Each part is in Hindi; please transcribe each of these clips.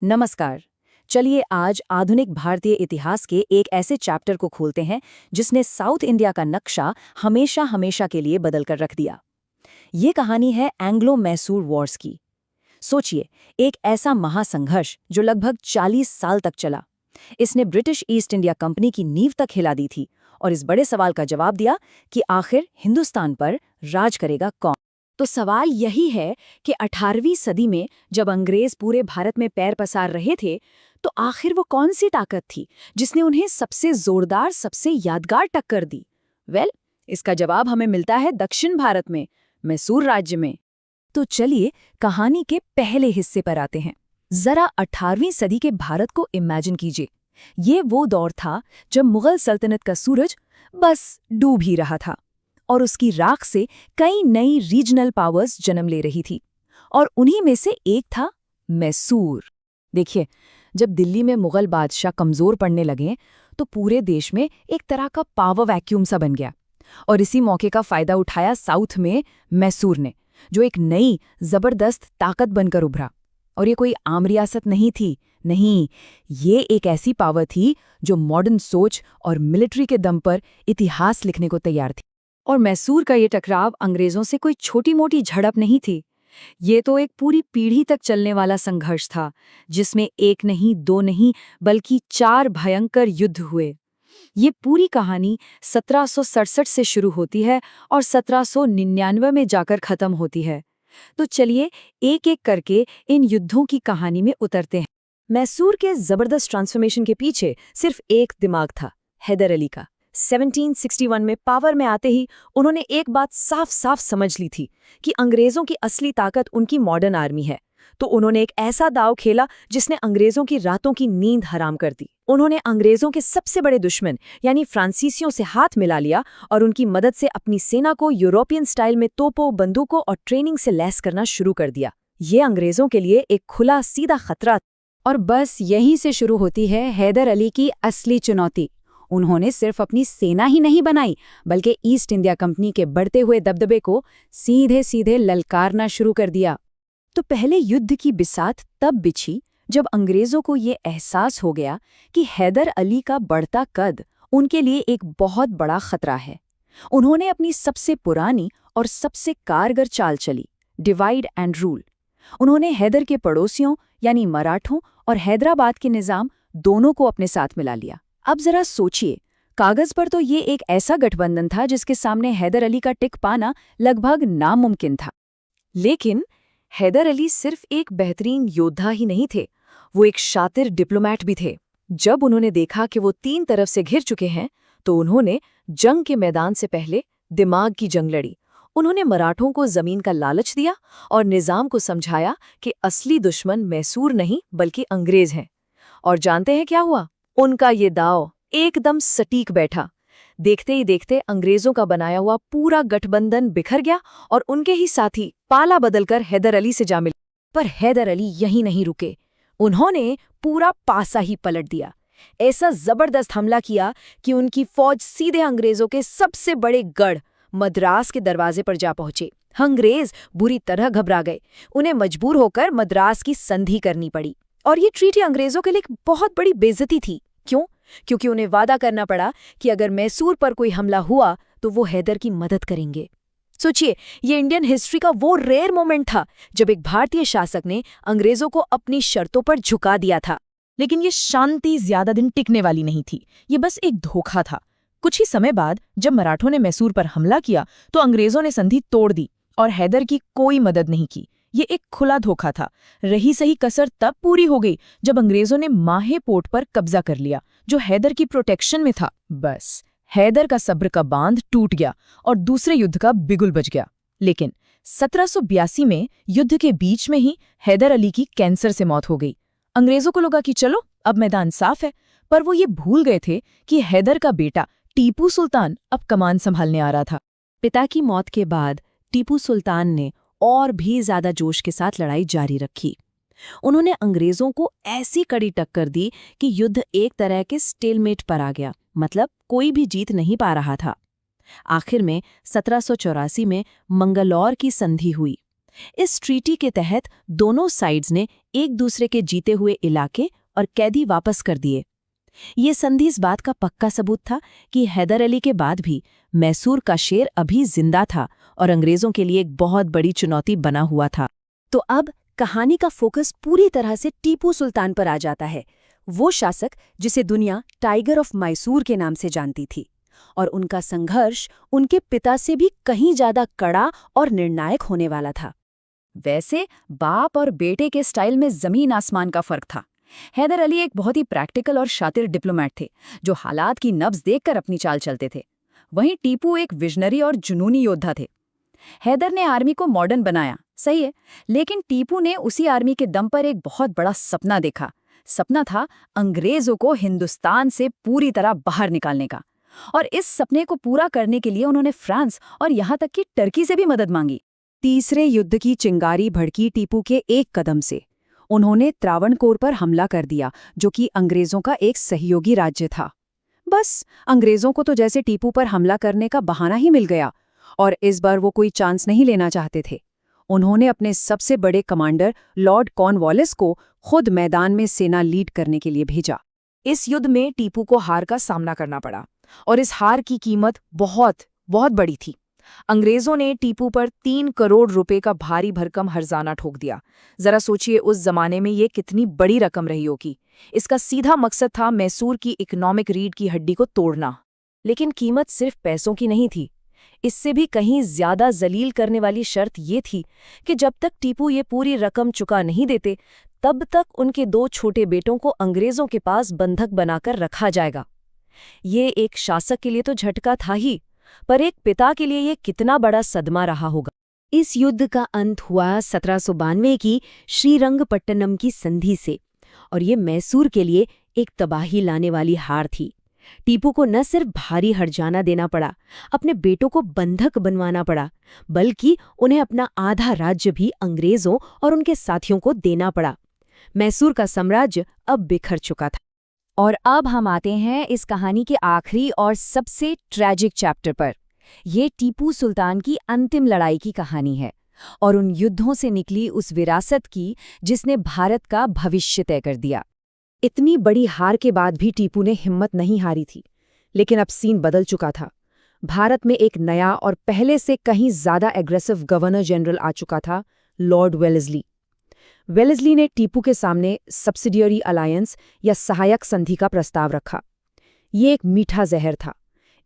नमस्कार। चलिए आज आधुनिक भारतीय इतिहास के एक ऐसे चैप्टर को खोलते हैं जिसने साउथ इंडिया का नक्शा हमेशा हमेशा के लिए बदल कर रख दिया। ये कहानी है एंग्लो मैसूर वॉर्स की। सोचिए, एक ऐसा महासंघर्ष जो लगभग 40 साल तक चला। इसने ब्रिटिश ईस्ट इंडिया कंपनी की नींव तक हिला दी थी और इस बड़े सवाल का जवाब दिया कि आखिर हिंदुस्तान पर राज करेगा कौन। तो सवाल यही है कि 18वीं सदी में जब अंग्रेज पूरे भारत में पैर पसार रहे थे, तो आखिर वो कौन सी ताकत थी जिसने उन्हें सबसे जोरदार, सबसे यादगार टक्कर दी? इसका जवाब हमें मिलता है दक्षिण भारत में, मैसूर राज्य में। तो चलिए कहानी के पहले हिस्से पर आते हैं। जरा 18वीं सदी के भारत को इमेजिन कीजिए। ये वो दौर था जब मुगल सल्तनत का सूरज बस डूब ही रहा था और उसकी राख से कई नई रीजनल पावर्स जन्म ले रही थी, और उन्हीं में से एक था मैसूर। देखिए, जब दिल्ली में मुगल बादशाह कमजोर पड़ने लगे तो पूरे देश में एक तरह का पावर वैक्यूम सा बन गया, और इसी मौके का फायदा उठाया साउथ में मैसूर ने, जो एक नई जबरदस्त ताकत बनकर उभरा। और ये कोई आम रियासत नहीं थी, नहीं, ये एक ऐसी पावर थी जो मॉडर्न सोच और मिलिट्री के दम पर इतिहास लिखने को तैयार थी। और मैसूर का ये टकराव अंग्रेजों से कोई छोटी मोटी झड़प नहीं थी। ये तो एक पूरी पीढ़ी तक चलने वाला संघर्ष था, जिसमें एक नहीं, दो नहीं, बल्कि 4 भयंकर युद्ध हुए। ये पूरी कहानी 1767 से शुरू होती है और 1799 में जाकर खत्म होती है। तो चलिए एक-एक करके इन युद्धों की कहानी में उतरते हैं। मैसूर के जबरदस्त ट्रांसफॉर्मेशन के पीछे सिर्फ एक दिमाग था, हैदर अली का। 1761 में पावर में आते ही उन्होंने एक बात साफ साफ समझ ली थी कि अंग्रेजों की असली ताकत उनकी मॉडर्न आर्मी है। तो उन्होंने एक ऐसा दांव खेला जिसने अंग्रेजों की रातों की नींद हराम कर दी। उन्होंने अंग्रेजों के सबसे बड़े दुश्मन यानी फ्रांसीसियों से हाथ मिला लिया और उनकी मदद से अपनी सेना को यूरोपियन स्टाइल में तोपों, बंदूकों और ट्रेनिंग से लैस करना शुरू कर दिया। ये अंग्रेजों के लिए एक खुला सीधा खतरा। और बस यहीं से शुरू होती है हैदर अली की असली चुनौती। उन्होंने सिर्फ अपनी सेना ही नहीं बनाई, बल्कि ईस्ट इंडिया कंपनी के बढ़ते हुए दबदबे को सीधे सीधे ललकारना शुरू कर दिया। तो पहले युद्ध की बिसात तब बिछी जब अंग्रेजों को ये एहसास हो गया कि हैदर अली का बढ़ता कद उनके लिए एक बहुत बड़ा खतरा है। उन्होंने अपनी सबसे पुरानी और सबसे कारगर चाल चली, डिवाइड एंड रूल। उन्होंने हैदर के पड़ोसियों यानी मराठों और हैदराबाद के निजाम दोनों को अपने साथ मिला लिया। अब जरा सोचिए, कागज पर तो ये एक ऐसा गठबंधन था जिसके सामने हैदर अली का टिक पाना लगभग नामुमकिन था। लेकिन हैदर अली सिर्फ एक बेहतरीन योद्धा ही नहीं थे, वो एक शातिर डिप्लोमैट भी थे। जब उन्होंने देखा कि वो 3 तरफ से घिर चुके हैं, तो उन्होंने जंग के मैदान से पहले दिमाग की जंग लड़ी। उन्होंने मराठों को जमीन का लालच दिया और निजाम को समझाया कि असली दुश्मन मैसूर नहीं बल्कि अंग्रेज हैं। और जानते हैं क्या हुआ? उनका ये दांव एकदम सटीक बैठा। देखते ही देखते अंग्रेजों का बनाया हुआ पूरा गठबंधन बिखर गया और उनके ही साथी पाला बदलकर हैदर अली से जा मिले। पर हैदर अली यहीं नहीं रुके। उन्होंने पूरा पासा ही पलट दिया। ऐसा जबरदस्त हमला किया कि उनकी फौज सीधे अंग्रेजों के सबसे बड़े गढ़ मद्रास के दरवाजे पर जा पहुंचे। अंग्रेज बुरी तरह घबरा गए। उन्हें मजबूर होकर मद्रास की संधि करनी पड़ी, और ये ट्रीटी अंग्रेजों के लिए एक बहुत बड़ी बेइज्जती थी। क्यों? क्योंकि उन्हें वादा करना पड़ा कि अगर मैसूर पर कोई हमला हुआ तो वो हैदर की मदद करेंगे। सोचिए, ये इंडियन हिस्ट्री का वो रेयर मोमेंट था जब एक भारतीय शासक ने अंग्रेजों को अपनी शर्तों पर झुका दिया था। लेकिन ये शांति ज्यादा दिन टिकने वाली नहीं थी। ये बस एक धोखा था। कुछ ही समय बाद जब मराठों ने मैसूर पर हमला किया तो अंग्रेजों ने संधि तोड़ दी और हैदर की कोई मदद नहीं की। ये एक खुला धोखा था। रही सही कसर तब पूरी हो गई जब अंग्रेजों ने माहे पोर्ट पर कब्जा कर लिया, जो हैदर की प्रोटेक्शन में था। बस हैदर का सब्र का बांध टूट गया और दूसरे युद्ध का बिगुल बज गया। लेकिन 1782 में युद्ध के बीच में ही हैदर अली की कैंसर से मौत हो गई। अंग्रेजों को लगा कि चलो अब मैदान साफ है, पर वो ये भूल गए थे कि हैदर का बेटा टीपू सुल्तान अब कमान संभालने आ रहा था। पिता की मौत के बाद टीपू सुल्तान ने और भी ज्यादा जोश के साथ लड़ाई जारी रखी। उन्होंने अंग्रेजों को ऐसी कड़ी टक्कर दी कि युद्ध एक तरह के स्टेलमेट पर आ गया, मतलब कोई भी जीत नहीं पा रहा था। आखिर में 1784 में मंगलौर की संधि हुई। इस ट्रीटी के तहत दोनों साइड्स ने एक दूसरे के जीते हुए इलाके और कैदी वापस कर दिए। ये संधि इस बात का पक्का सबूत था कि हैदर अली के बाद भी मैसूर का शेर अभी जिंदा था और अंग्रेजों के लिए एक बहुत बड़ी चुनौती बना हुआ था। तो अब कहानी का फोकस पूरी तरह से टीपू सुल्तान पर आ जाता है, वो शासक जिसे दुनिया टाइगर ऑफ मैसूर के नाम से जानती थी, और उनका संघर्ष उनके पिता से भी कहीं ज्यादा कड़ा और निर्णायक होने वाला था। वैसे बाप और बेटे के स्टाइल में जमीन आसमान का फर्क था। हैदर अली एक बहुत ही प्रैक्टिकल और शातिर डिप्लोमेट थे, जो हालात की नब्ज देखकर अपनी चाल चलते थे। वहीं टीपू एक विजनरी और जुनूनी योद्धा थे। हैदर ने आर्मी को मॉडर्न बनाया, सही है, लेकिन टीपू ने उसी आर्मी के दम पर एक बहुत बड़ा सपना देखा। सपना था अंग्रेजों को हिंदुस्तान से पूरी तरह बाहर निकालने का। और इस सपने को पूरा करने के लिए उन्होंने फ्रांस और यहाँ तक कि टर्की से भी मदद मांगी। तीसरे युद्ध की चिंगारी भड़की टीपू के एक कदम से। उन्होंने त्रावणकोर पर हमला कर दिया, जो कि अंग्रेजों का एक सहयोगी राज्य था। बस अंग्रेजों को तो जैसे टीपू पर हमला करने का बहाना ही मिल गया, और इस बार वो कोई चांस नहीं लेना चाहते थे। उन्होंने अपने सबसे बड़े कमांडर लॉर्ड कॉर्नवालिस को खुद मैदान में सेना लीड करने के लिए भेजा। इस युद्ध में टीपू को हार का सामना करना पड़ा, और इस हार की कीमत बहुत बहुत बड़ी थी। अंग्रेजों ने टीपू पर 3 करोड़ रुपए का भारी भरकम हर्जाना ठोक दिया। जरा सोचिए उस जमाने में ये कितनी बड़ी रकम रही होगी। इसका सीधा मकसद था मैसूर की इकोनॉमिक रीढ़ की हड्डी को तोड़ना। लेकिन कीमत सिर्फ पैसों की नहीं थी। इससे भी कहीं ज्यादा जलील करने वाली शर्त ये थी कि जब तक टीपू ये पूरी रकम चुका नहीं देते, तब तक उनके 2 छोटे बेटों को अंग्रेजों के पास बंधक बनाकर रखा जाएगा। ये एक शासक के लिए तो झटका था ही, पर एक पिता के लिए ये कितना बड़ा सदमा रहा होगा। इस युद्ध का अंत हुआ 1792 की श्रीरंगपट्टनम की संधि से, और ये मैसूर के लिए एक तबाही लाने वाली हार थी। टीपू को न सिर्फ भारी हर्जाना देना पड़ा, अपने बेटों को बंधक बनवाना पड़ा, बल्कि उन्हें अपना आधा राज्य भी अंग्रेजों और उनके साथियों को देना पड़ा। मैसूर का साम्राज्य अब बिखर चुका था। और अब हम आते हैं इस कहानी के आखिरी और सबसे ट्रैजिक चैप्टर पर। ये टीपू सुल्तान की अंतिम लड़ाई की कहानी है, और उन युद्धों से निकली उस विरासत की जिसने भारत का भविष्य तय कर दिया। इतनी बड़ी हार के बाद भी टीपू ने हिम्मत नहीं हारी थी, लेकिन अब सीन बदल चुका था। भारत में एक नया और पहले से कहीं ज्यादा एग्रेसिव गवर्नर जनरल आ चुका था, लॉर्ड वेलेस्ली। वेलेस्ली ने टीपू के सामने सब्सिडियरी अलायंस या सहायक संधि का प्रस्ताव रखा। ये एक मीठा जहर था।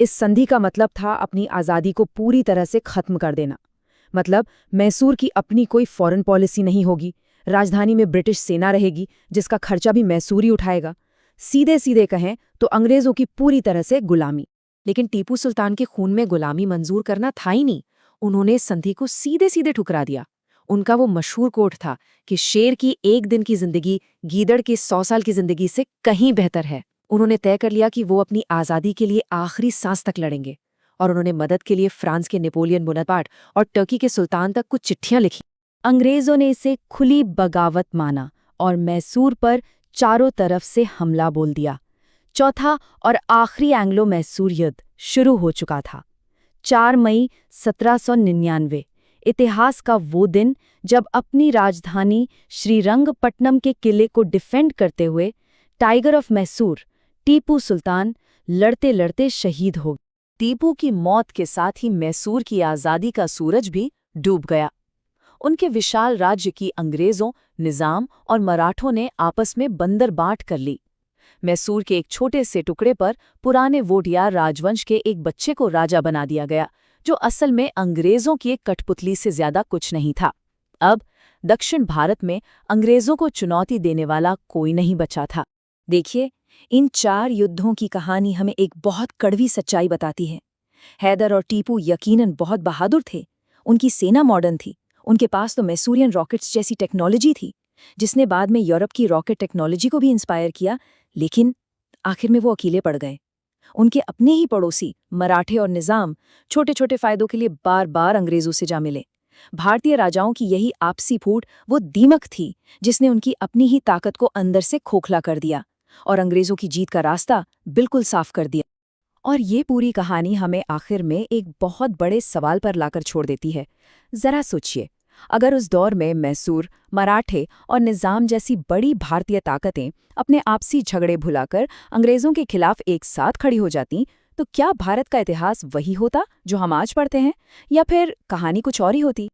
इस संधि का मतलब था अपनी आज़ादी को पूरी तरह से खत्म कर देना। मतलब मैसूर की अपनी कोई फॉरेन पॉलिसी नहीं होगी, राजधानी में ब्रिटिश सेना रहेगी जिसका खर्चा भी मैसूर ही उठाएगा। सीधे सीधे कहें तो अंग्रेजों की पूरी तरह से गुलामी। लेकिन टीपू सुल्तान के खून में गुलामी मंजूर करना था ही नहीं। उन्होंने संधि को सीधे सीधे ठुकरा दिया। उनका वो मशहूर कोट था कि शेर की 1 दिन की जिंदगी गीदड़ की 100 साल की जिंदगी से कहीं बेहतर है। उन्होंने तय कर लिया कि वो अपनी आज़ादी के लिए आखिरी सांस तक लड़ेंगे, और उन्होंने मदद के लिए फ्रांस के नेपोलियन बोनापार्ट और टर्की के सुल्तान तक कुछ चिट्ठियां लिखी। अंग्रेजों ने इसे खुली बगावत माना और मैसूर पर चारों तरफ से हमला बोल दिया। चौथा और आखिरी एंग्लो मैसूर युद्ध शुरू हो चुका था। 4 मई 1799, इतिहास का वो दिन जब अपनी राजधानी श्रीरंगपट्टनम के किले को डिफेंड करते हुए टाइगर ऑफ मैसूर टीपू सुल्तान लड़ते लड़ते शहीद हो गए। टीपू की मौत के साथ ही मैसूर की आज़ादी का सूरज भी डूब गया। उनके विशाल राज्य की अंग्रेजों, निजाम और मराठों ने आपस में बंदर बांट कर ली। मैसूर के एक छोटे से टुकड़े पर पुराने वोटियार राजवंश के एक बच्चे को राजा बना दिया गया, जो असल में अंग्रेजों की एक कठपुतली से ज्यादा कुछ नहीं था। अब दक्षिण भारत में अंग्रेजों को चुनौती देने वाला कोई नहीं बचा था। देखिए, इन 4 युद्धों की कहानी हमें एक बहुत कड़वी सच्चाई बताती है। हैदर और टीपू यकीनन बहुत बहादुर थे। उनकी सेना मॉडर्न थी। उनके पास तो मैसूरियन रॉकेट्स जैसी टेक्नोलॉजी थी, जिसने बाद में यूरोप की रॉकेट टेक्नोलॉजी को भी इंस्पायर किया। लेकिन आखिर में वो अकेले पड़ गए। उनके अपने ही पड़ोसी मराठे और निजाम छोटे छोटे फायदों के लिए बार बार अंग्रेजों से जा मिले। भारतीय राजाओं की यही आपसी फूट वो दीमक थी जिसने उनकी अपनी ही ताकत को अंदर से खोखला कर दिया और अंग्रेजों की जीत का रास्ता बिल्कुल साफ कर दिया। और ये पूरी कहानी हमें आखिर में एक बहुत बड़े सवाल पर लाकर छोड़ देती है। जरा सोचिए, अगर उस दौर में मैसूर, मराठे और निज़ाम जैसी बड़ी भारतीय ताकतें अपने आपसी झगड़े भुलाकर अंग्रेज़ों के खिलाफ एक साथ खड़ी हो जातीं, तो क्या भारत का इतिहास वही होता जो हम आज पढ़ते हैं, या फिर कहानी कुछ और ही होती?